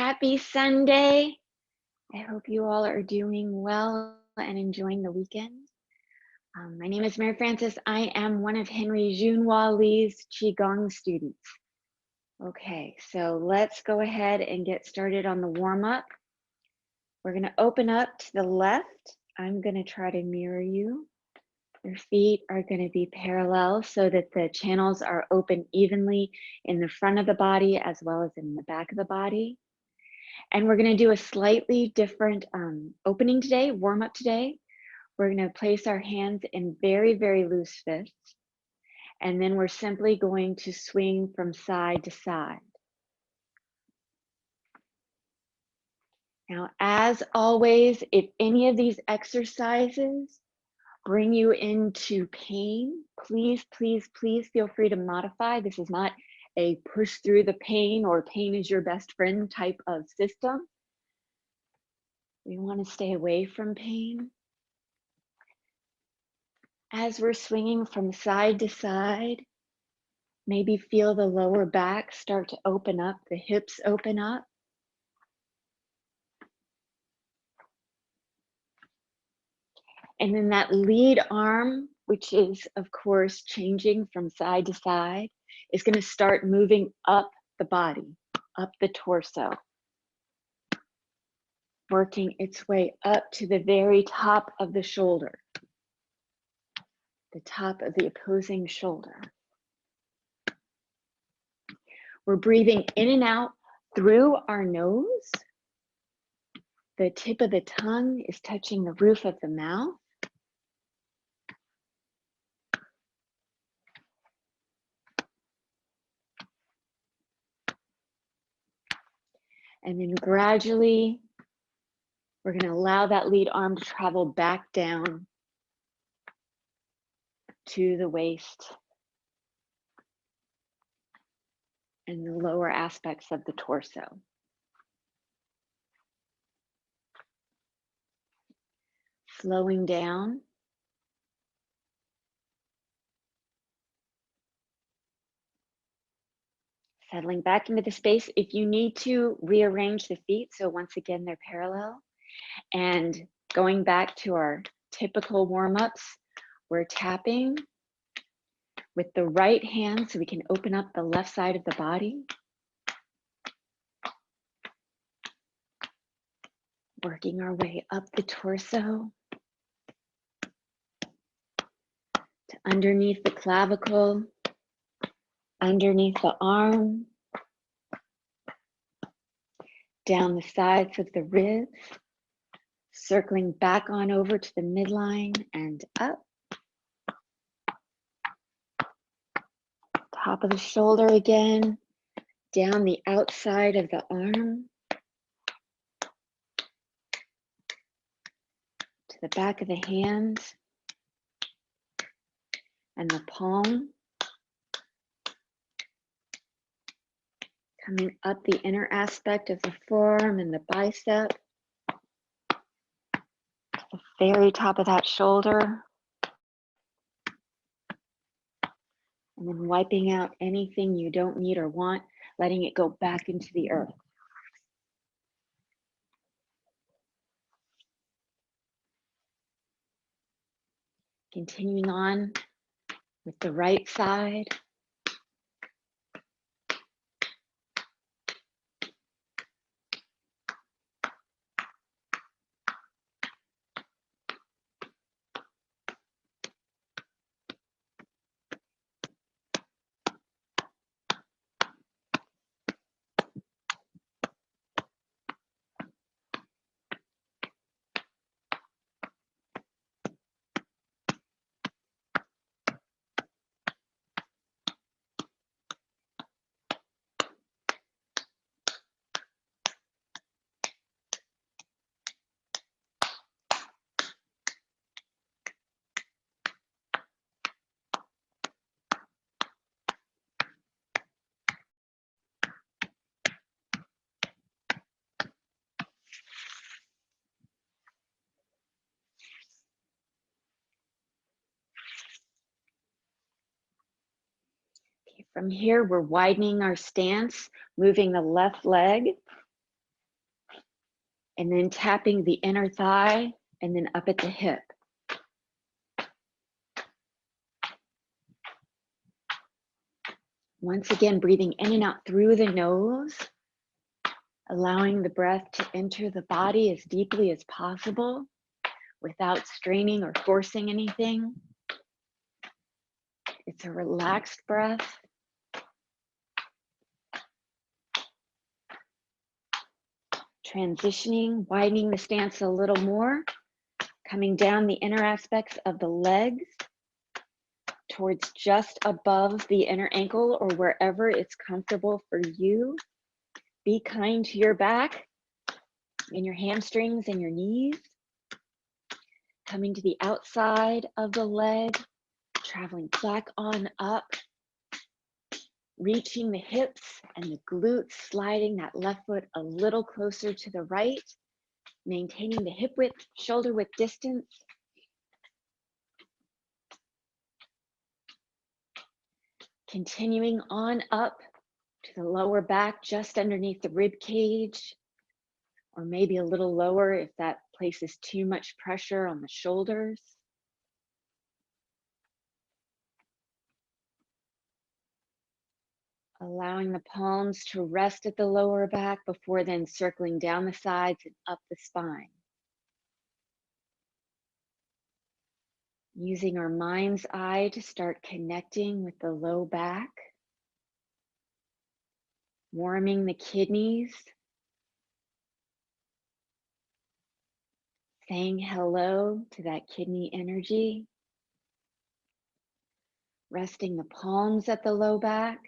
Happy Sunday. I hope you all are doing well and enjoying the weekend. My name is Mary Frances. I am one of Henry Junhua Lee's Qigong students. Okay, so let's go ahead and get started on the warm-up. We're going to open up to the left. I'm going to try to mirror you. Your feet are going to be parallel so that the channels are open evenly in the front of the body as well as in the back of the body. And we're going to do a slightly different opening today, warm up today. We're going to place our hands in very, very loose fists. And then we're simply going to swing from side to side. Now, as always, if any of these exercises bring you into pain, please, please, please feel free to modify. This is not a push through the pain or pain is your best friend type of system. We want to stay away from pain. As we're swinging from side to side, maybe feel the lower back start to open up, the hips open up. And then that lead arm, which is of course changing from side to side, is going to start moving up the body, up the torso, working its way up to the very top of the shoulder, the top of the opposing shoulder. We're breathing in and out through our nose. The tip of the tongue is touching the roof of the mouth. And then gradually, we're going to allow that lead arm to travel back down to the waist and the lower aspects of the torso. Slowing down. Settling back into the space. If you need to rearrange the feet, so once again, they're parallel. And going back to our typical warm-ups, we're tapping with the right hand so we can open up the left side of the body. Working our way up the torso to underneath the clavicle, underneath the arm, down the sides of the ribs, circling back on over to the midline and up. Top of the shoulder again, down the outside of the arm, to the back of the hand and the palm. Coming up the inner aspect of the forearm and the bicep, to the very top of that shoulder. And then wiping out anything you don't need or want, letting it go back into the earth. Continuing on with the right side. From here, we're widening our stance, moving the left leg And then tapping the inner thigh and then up at the hip. Once again, breathing in and out through the nose, allowing the breath to enter the body as deeply as possible without straining or forcing anything. It's a relaxed breath. Transitioning, widening the stance a little more, coming down the inner aspects of the legs towards just above the inner ankle or wherever it's comfortable for you. Be kind to your back and your hamstrings and your knees. Coming to the outside of the leg, traveling back on up, reaching the hips and the glutes, sliding that left foot a little closer to the right, maintaining the hip width, shoulder width distance. Continuing on up to the lower back, just underneath the rib cage, or maybe a little lower if that places too much pressure on the shoulders. Allowing the palms to rest at the lower back before then circling down the sides and up the spine. Using our mind's eye to start connecting with the low back, warming the kidneys, saying hello to that kidney energy, resting the palms at the low back,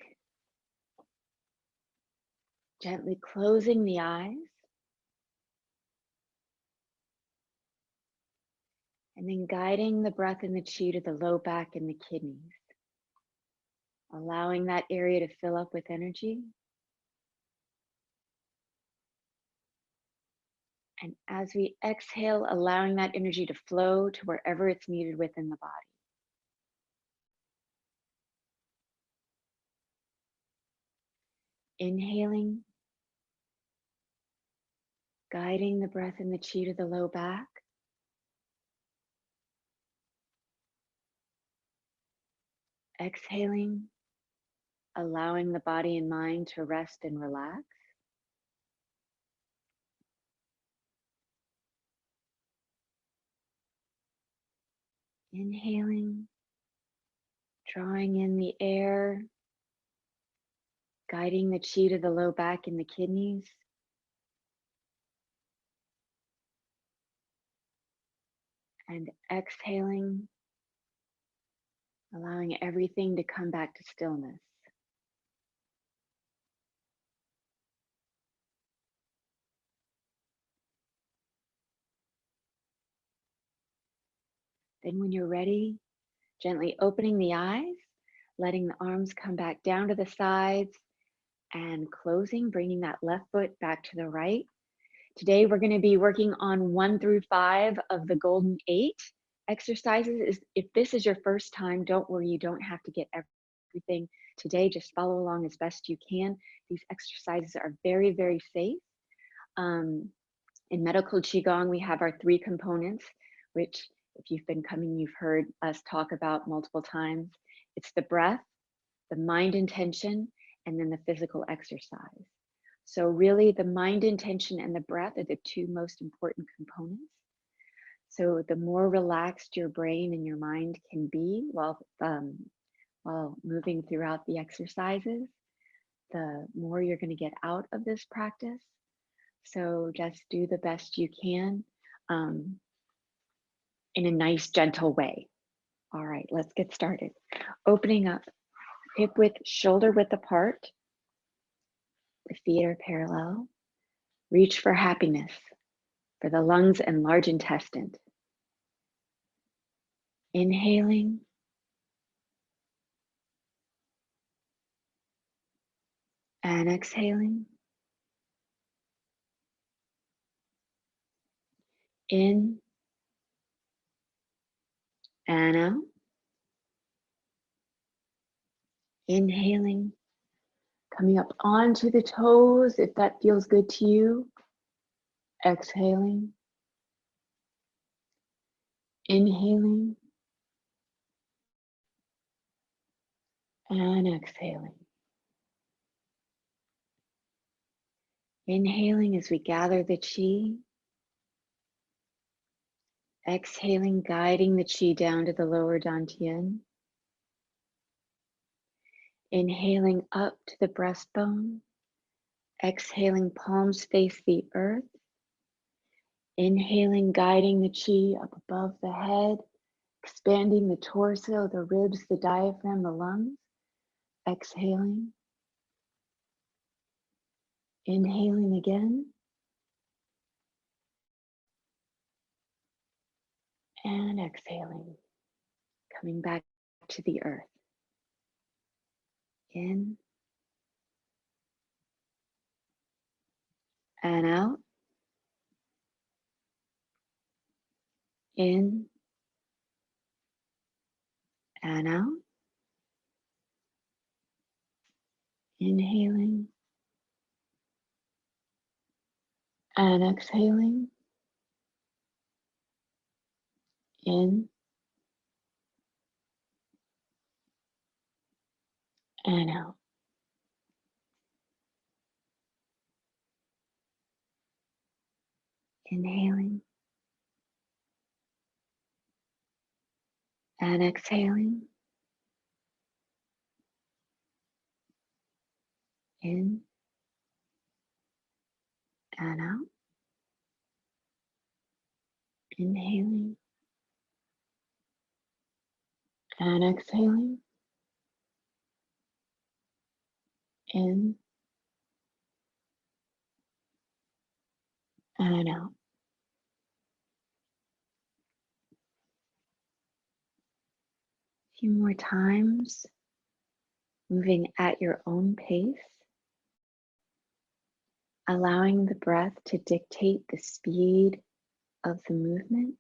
gently closing the eyes, and then guiding the breath and the chi to the low back and the kidneys, allowing that area to fill up with energy. And as we exhale, allowing that energy to flow to wherever it's needed within the body. Inhaling, guiding the breath and the chi to the low back. Exhaling, allowing the body and mind to rest and relax. Inhaling, drawing in the air, guiding the chi to the low back and the kidneys. And exhaling, allowing everything to come back to stillness. Then when you're ready, gently opening the eyes, letting the arms come back down to the sides and closing, bringing that left foot back to the right. Today, we're going to be working on 1 through 5 of the Golden 8 exercises. If this is your first time, don't worry, you don't have to get everything today. Just follow along as best you can. These exercises are very, very safe. In medical Qigong, we have our 3 components, which if you've been coming, you've heard us talk about multiple times. It's the breath, the mind intention, and then the physical exercise. So really the mind intention and the breath are the 2 most important components. So the more relaxed your brain and your mind can be while moving throughout the exercises, the more you're going to get out of this practice. So just do the best you can in a nice, gentle way. All right, let's get started. Opening up, hip width, shoulder width apart. The feet are parallel. Reach for happiness, for the lungs and large intestine. Inhaling. And exhaling. In and out. Inhaling. Coming up onto the toes if that feels good to you. Exhaling, inhaling, and exhaling. Inhaling as we gather the chi. Exhaling, guiding the chi down to the lower dantian. Inhaling up to the breastbone. Exhaling, palms face the earth. Inhaling, guiding the chi up above the head, expanding the torso, the ribs, the diaphragm, the lungs. Exhaling. Inhaling again. And exhaling. Coming back to the earth. In and out. In and out. Inhaling and exhaling. In and out. Inhaling and exhaling. In and out. Inhaling and exhaling. In and out. A few more times, moving at your own pace, allowing the breath to dictate the speed of the movement.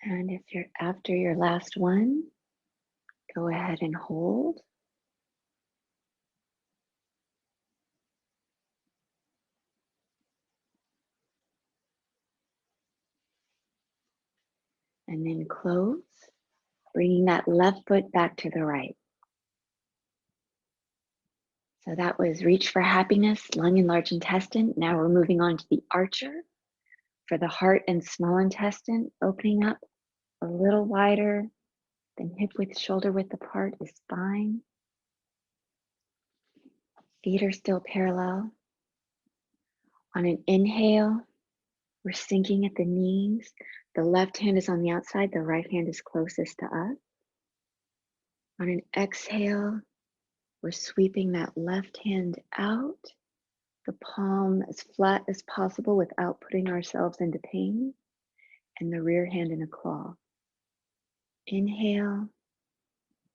And if you're after your last one, go ahead and hold. And then close, bringing that left foot back to the right. So that was reach for happiness, lung and large intestine. Now we're moving on to the archer for the heart and small intestine, opening up a little wider than hip width, shoulder width apart is spine. Feet are still parallel. On an inhale, We're sinking at the knees. The left hand is on the outside, the right hand is closest to us. On an exhale, we're sweeping that left hand out, the palm as flat as possible without putting ourselves into pain, and the rear hand in a claw. Inhale,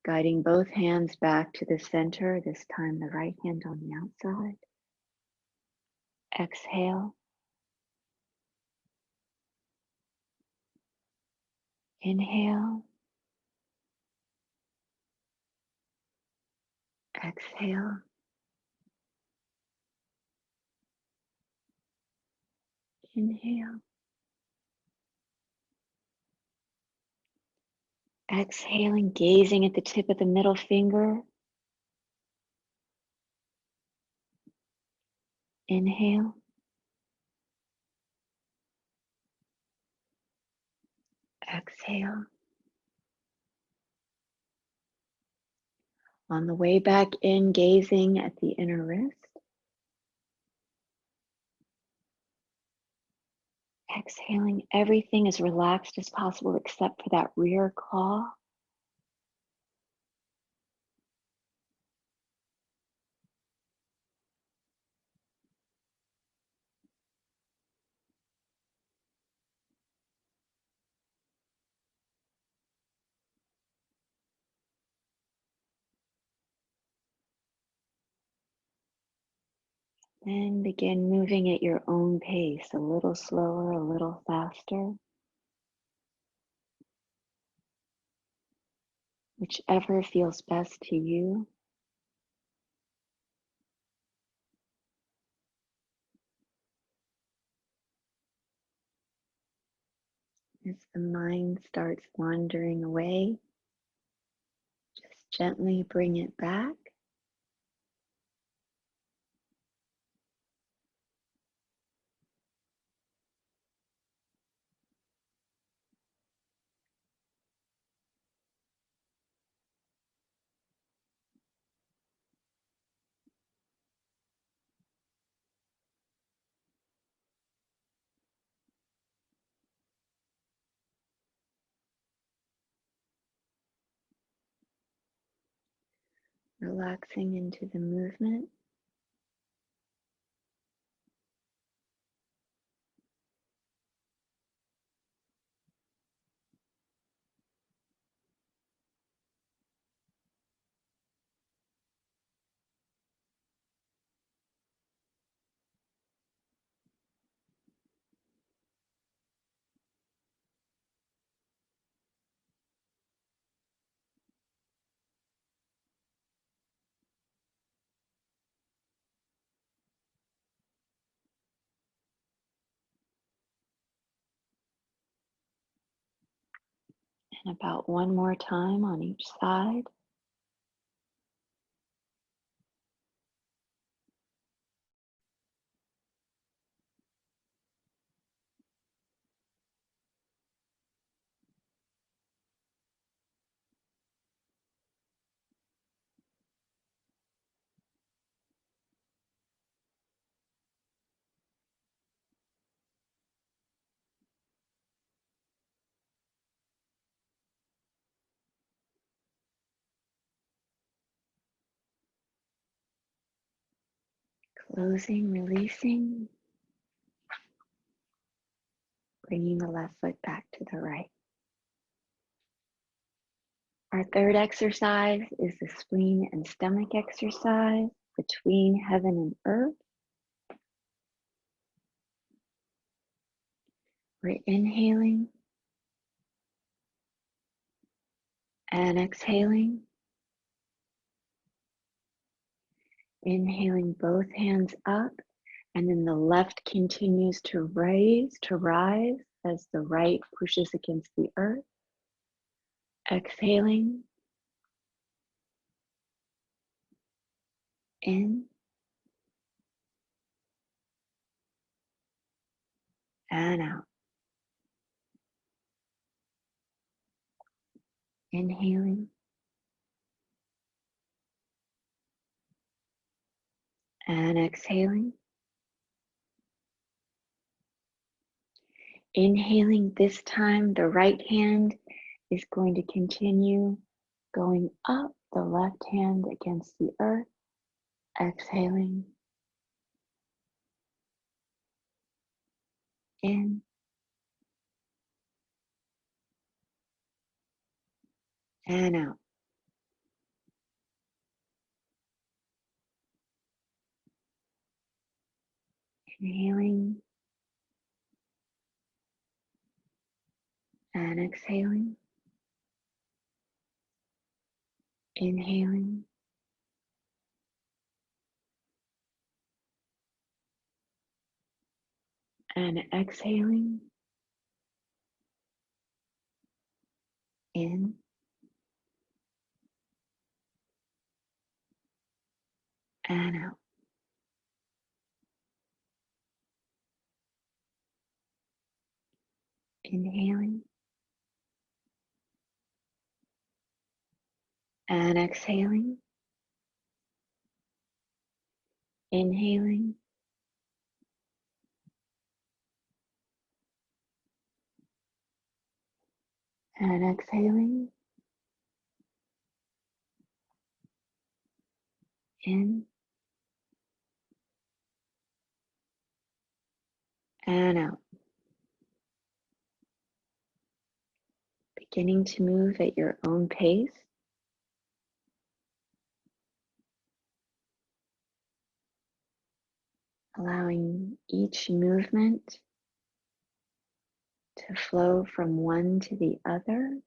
guiding both hands back to the center, this time the right hand on the outside. Exhale. Inhale. Exhale. Inhale. Exhaling, gazing at the tip of the middle finger. Inhale. Exhale. On the way back in, gazing at the inner wrist. Exhaling, everything as relaxed as possible except for that rear claw. Then begin moving at your own pace, a little slower, a little faster. Whichever feels best to you. As the mind starts wandering away, just gently bring it back. Relaxing into the movement. And about one more time on each side. Closing, releasing. Bringing the left foot back to the right. Our third exercise is the spleen and stomach exercise between heaven and earth. We're inhaling and exhaling. Inhaling both hands up, and then the left continues to rise as the right pushes against the earth. Exhaling in and out. Inhaling and exhaling. Inhaling this time, the right hand is going to continue going up, the left hand against the earth. Exhaling in and out. Inhaling and exhaling. Inhaling and exhaling. In and out. Inhaling and exhaling. Inhaling and exhaling. In and out. Beginning to move at your own pace. Allowing each movement to flow from one to the other.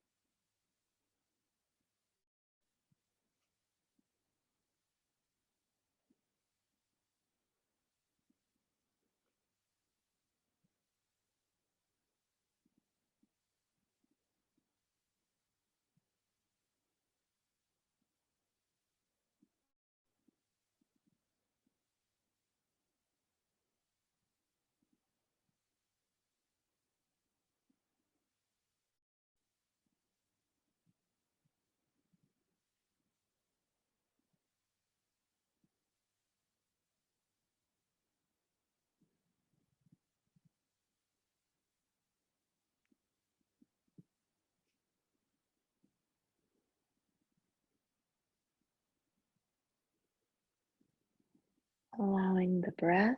Allowing the breath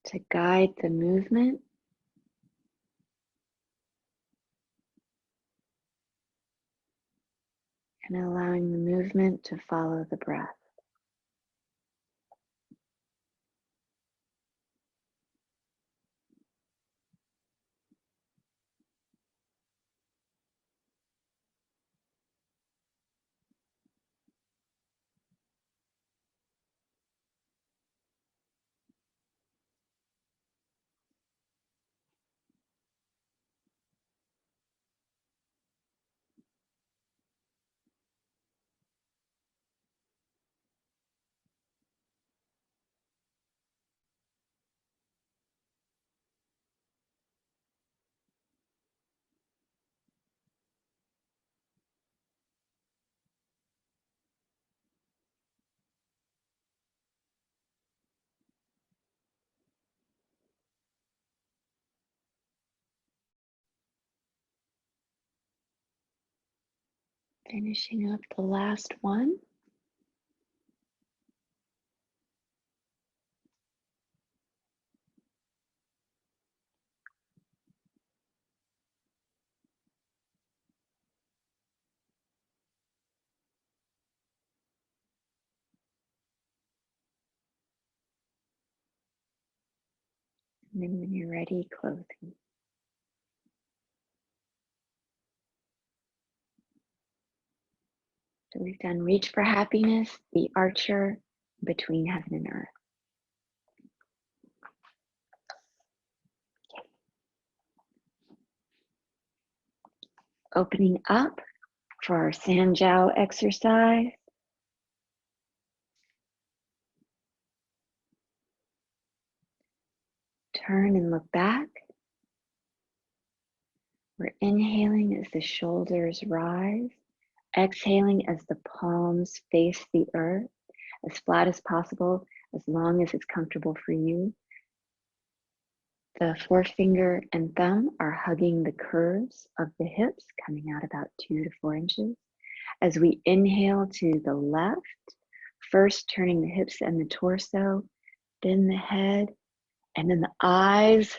to guide the movement. And allowing the movement to follow the breath. Finishing up the last one. And then when you're ready, closing. So we've done Reach for Happiness, the Archer, Between Heaven and Earth. Opening up for our Sanjiao exercise. Turn and look back. We're inhaling as the shoulders rise, exhaling as the palms face the earth, as flat as possible, as long as it's comfortable for you. The forefinger and thumb are hugging the curves of the hips, coming out about 2 to 4 inches. As we inhale to the left, first turning the hips and the torso, then the head, and then the eyes.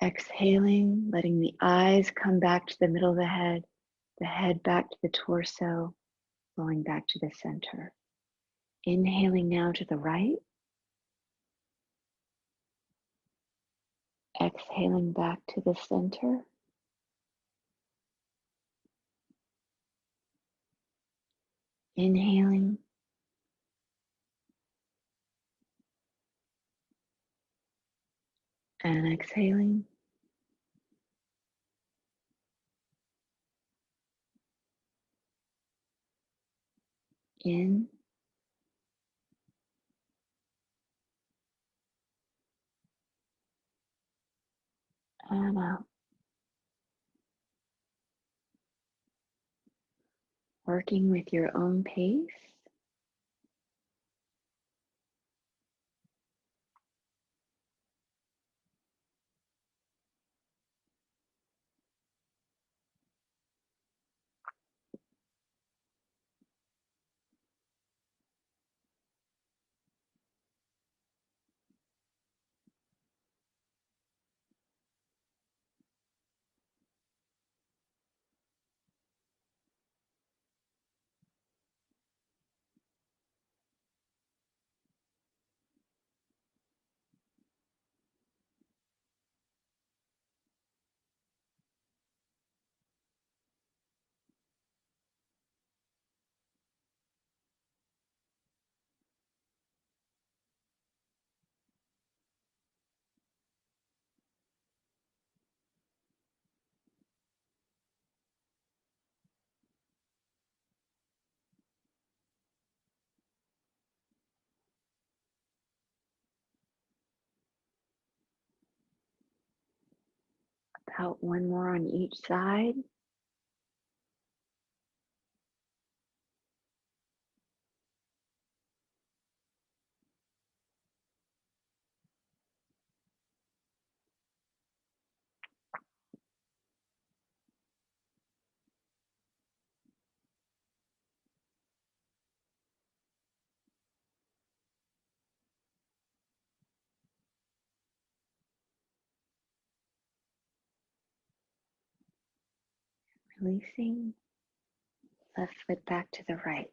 Exhaling, letting the eyes come back to the middle of the head back to the torso, flowing back to the center. Inhaling now to the right. Exhaling back to the center. Inhaling. And exhaling. In. And out. Working with your own pace. About one more on each side. Releasing. Left foot back to the right.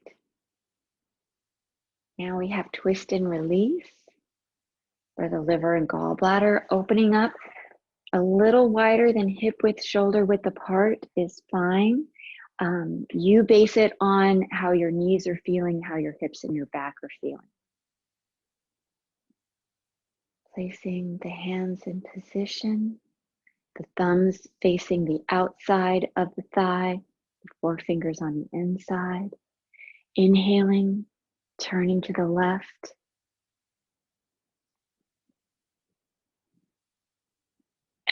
Now we have twist and release for the liver and gallbladder. Opening up a little wider than hip width, shoulder width apart is fine. You base it on how your knees are feeling, how your hips and your back are feeling. Placing the hands in position, the thumbs facing the outside of the thigh, the forefingers on the inside. Inhaling, turning to the left.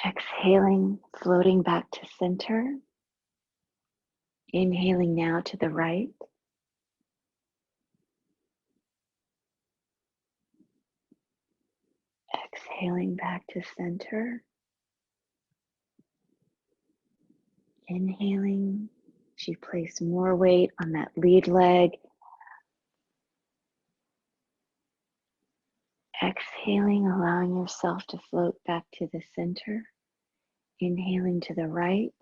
Exhaling, floating back to center. Inhaling now to the right. Exhaling back to center. Inhaling, as you place more weight on that lead leg. Exhaling, allowing yourself to float back to the center. Inhaling to the right.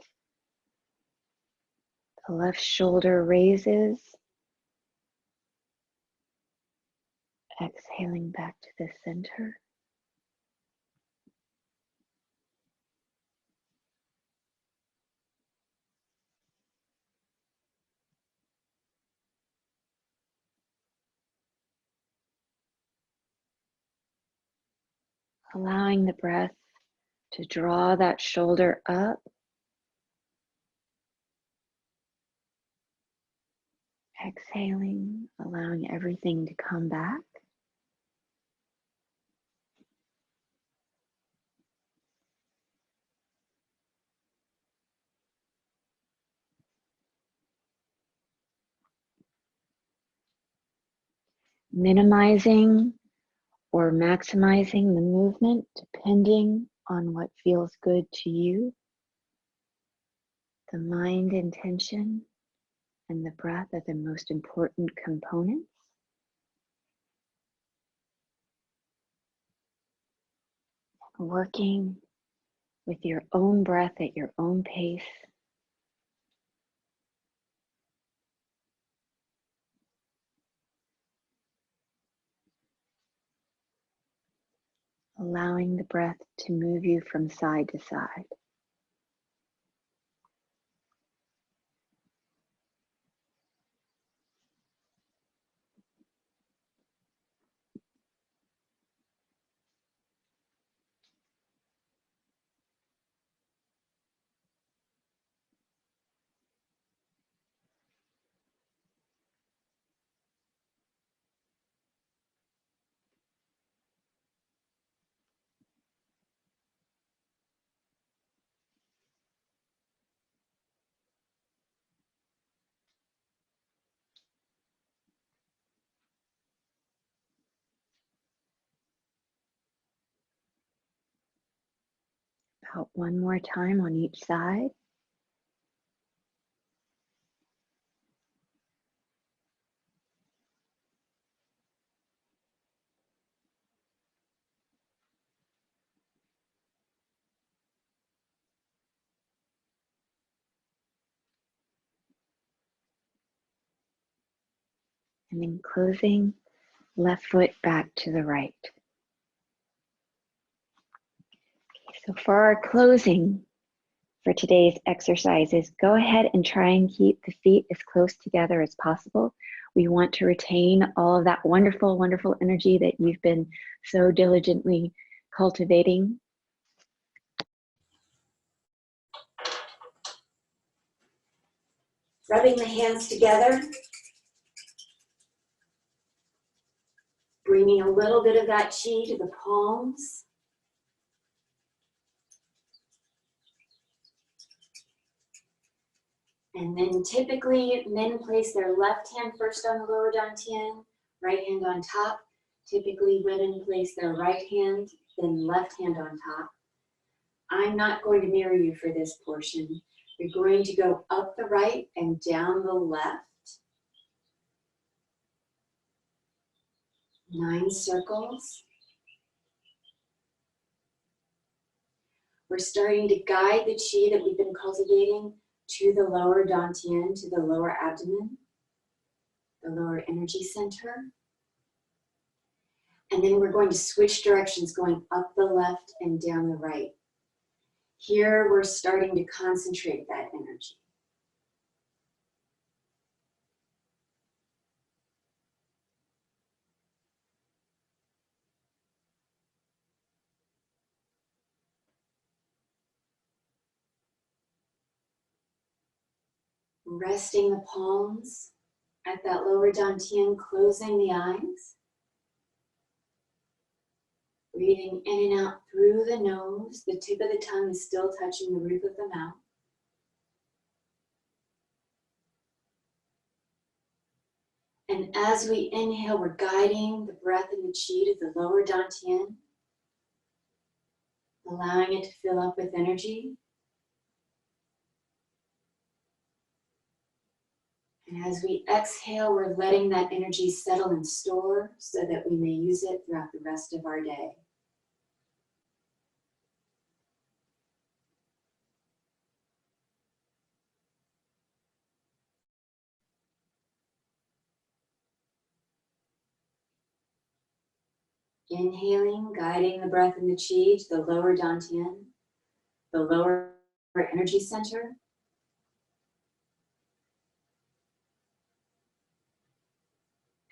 The left shoulder raises. Exhaling back to the center. Allowing the breath to draw that shoulder up. Exhaling, allowing everything to come back. Minimizing or maximizing the movement depending on what feels good to you. The mind intention and the breath are the most important components. Working with your own breath at your own pace. Allowing the breath to move you from side to side. About one more time on each side. And then closing, left foot back to the right. So for our closing for today's exercises, go ahead and try and keep the feet as close together as possible. We want to retain all of that wonderful, wonderful energy that you've been so diligently cultivating. Rubbing the hands together, bringing a little bit of that chi to the palms. And then typically men place their left hand first on the lower dantian, right hand on top. Typically women place their right hand, then left hand on top. I'm not going to mirror you for this portion. You're going to go up the right and down the left. 9 circles. We're starting to guide the chi that we've been cultivating to the lower dantian, to the lower abdomen, the lower energy center. And then we're going to switch directions, going up the left and down the right. Here we're starting to concentrate that energy. Resting the palms at that lower dantian, closing the eyes. Breathing in and out through the nose. The tip of the tongue is still touching the roof of the mouth. And as we inhale, we're guiding the breath and the chi to the lower dantian, allowing it to fill up with energy. And as we exhale, we're letting that energy settle and store so that we may use it throughout the rest of our day. Inhaling, guiding the breath and the chi to the lower dantian, the lower energy center.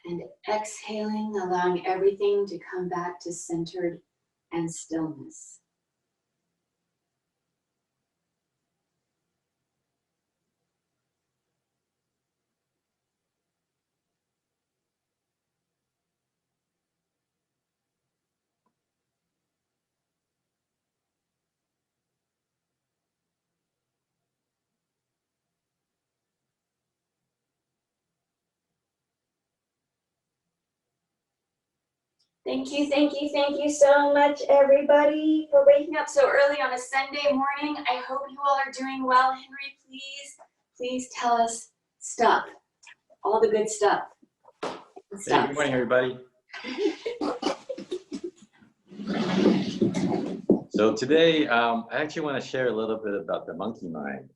And exhaling, allowing everything to come back to centered and stillness. Thank you so much, everybody, for waking up so early on a Sunday morning. I hope you all are doing well. Henry, please tell us stuff, all the good stuff. Hey, good morning, everybody. So today, I actually want to share a little bit about the monkey mind.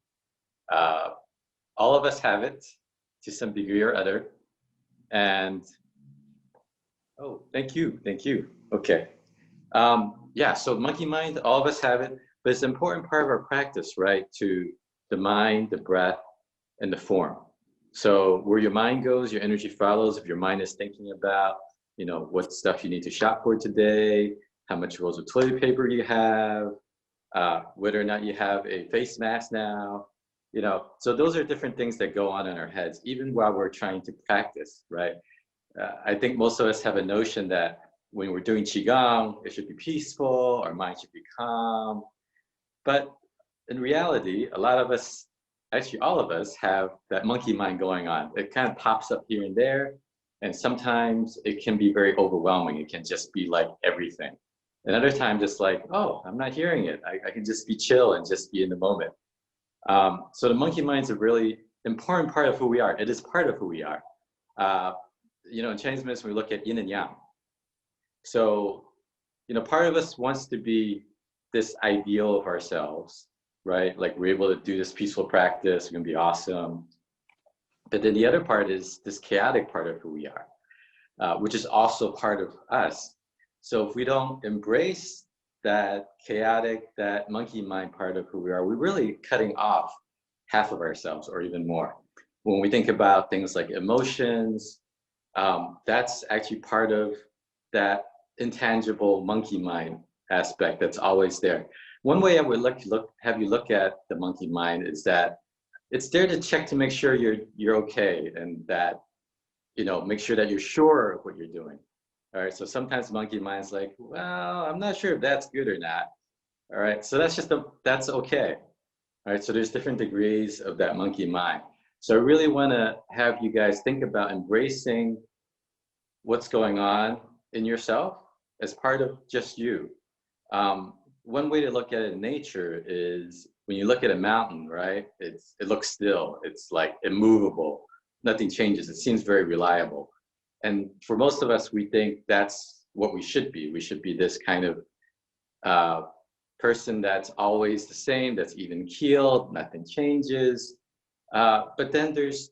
All of us have it to some degree or other. And, oh, thank you. Okay. Yeah, so monkey mind, all of us have it, but it's an important part of our practice, right? To the mind, the breath, and the form. So where your mind goes, your energy follows. If your mind is thinking about, what stuff you need to shop for today, how much rolls of toilet paper you have, whether or not you have a face mask now, so those are different things that go on in our heads, even while we're trying to practice, right? I think most of us have a notion that when we're doing Qigong, it should be peaceful, our mind should be calm. But in reality, a lot of us, actually all of us, have that monkey mind going on. It kind of pops up here and there, and sometimes it can be very overwhelming. It can just be like everything. And other times it's like, oh, I'm not hearing it. I can just be chill and just be in the moment. So the monkey mind is a really important part of who we are. It is part of who we are. In Chinese medicine, we look at yin and yang. So, part of us wants to be this ideal of ourselves, right? Like we're able to do this peaceful practice, we're gonna be awesome. But then the other part is this chaotic part of who we are, which is also part of us. So if we don't embrace that chaotic, that monkey mind part of who we are, we're really cutting off half of ourselves or even more. When we think about things like emotions, that's actually part of that intangible monkey mind aspect that's always there. One way I would have you look at the monkey mind is that it's there to check to make sure you're okay, and that make sure that you're sure of what you're doing. All right, so sometimes monkey mind's like, well, I'm not sure if that's good or not. All right, so that's okay. All right, so there's different degrees of that monkey mind. So I really want to have you guys think about embracing what's going on in yourself as part of just you. One way to look at it in nature is when you look at a mountain, right? It looks still. It's like immovable. Nothing changes. It seems very reliable. And for most of us, we think that's what we should be. We should be this kind of person that's always the same, that's even keeled, nothing changes. But then there's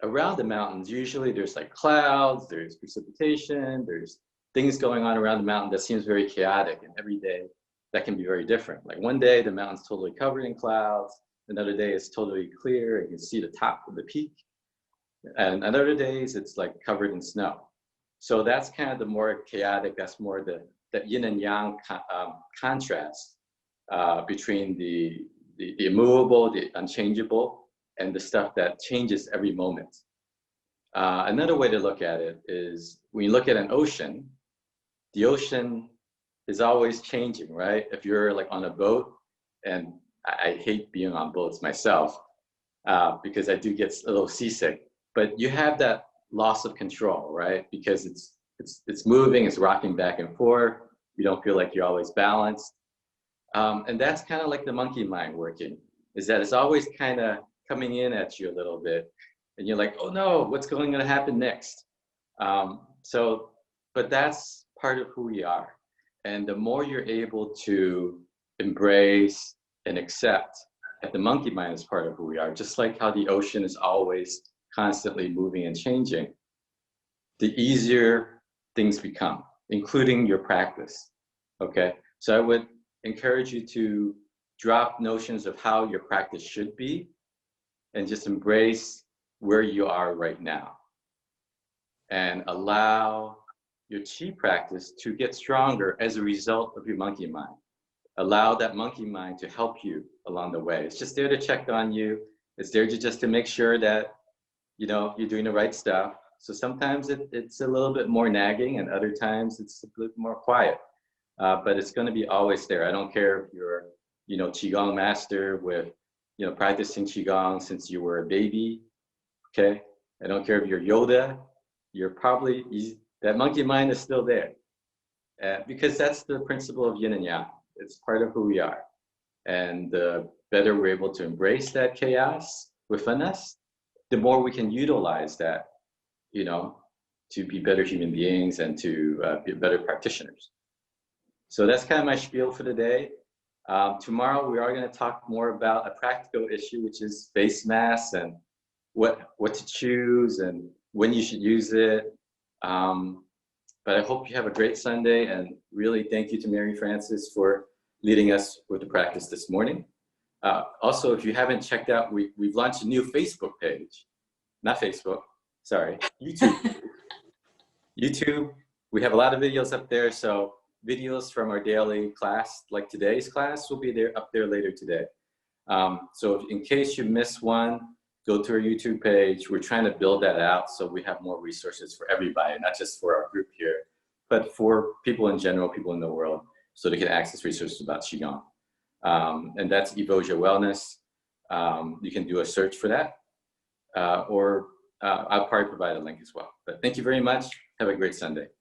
around the mountains, usually there's like clouds, there's precipitation, there's things going on around the mountain that seems very chaotic, and every day that can be very different. Like one day the mountain's totally covered in clouds, another day it's totally clear, you can see the top of the peak, and other days it's like covered in snow. So that's kind of the more chaotic, that's more the yin and yang contrast between the immovable, the unchangeable, and the stuff that changes every moment. Another way to look at it is when you look at an ocean, the ocean is always changing, right? If you're like on a boat, and I hate being on boats myself because I do get a little seasick, but you have that loss of control, right? Because it's moving, it's rocking back and forth. You don't feel like you're always balanced. And that's kind of like the monkey mind working, is that it's always kind of coming in at you a little bit, and you're like, oh no, what's going to happen next? But that's part of who we are. And the more you're able to embrace and accept that the monkey mind is part of who we are, just like how the ocean is always constantly moving and changing, the easier things become, including your practice, okay? So I would encourage you to drop notions of how your practice should be and just embrace where you are right now, and allow your Qi practice to get stronger as a result of your monkey mind. Allow that monkey mind to help you along the way. It's just there to check on you. It's there just to make sure that you're doing the right stuff. So sometimes it's a little bit more nagging, and other times it's a bit more quiet. But it's going to be always there. I don't care if you're, Qigong master with, practicing Qigong since you were a baby, okay? I don't care if you're Yoda, that monkey mind is still there. because that's the principle of yin and yang. It's part of who we are. And the better we're able to embrace that chaos within us, the more we can utilize that, you know, to be better human beings and to be better practitioners. So that's kind of my spiel for today. Tomorrow we are going to talk more about a practical issue, which is face masks and what to choose and when you should use it. But I hope you have a great Sunday, and really thank you to Mary Frances for leading us with the practice this morning. Also, if you haven't checked out, we've launched a new Facebook page. Not Facebook, sorry, YouTube. YouTube, we have a lot of videos up there, so videos from our daily class, like today's class, will be there up there later today. So in case you miss one, go to our YouTube page. We're trying to build that out so we have more resources for everybody, not just for our group here, but for people in general, people in the world, so they can access resources about Qigong. And that's Evosia Wellness. You can do a search for that, or I'll probably provide a link as well. But thank you very much. Have a great Sunday.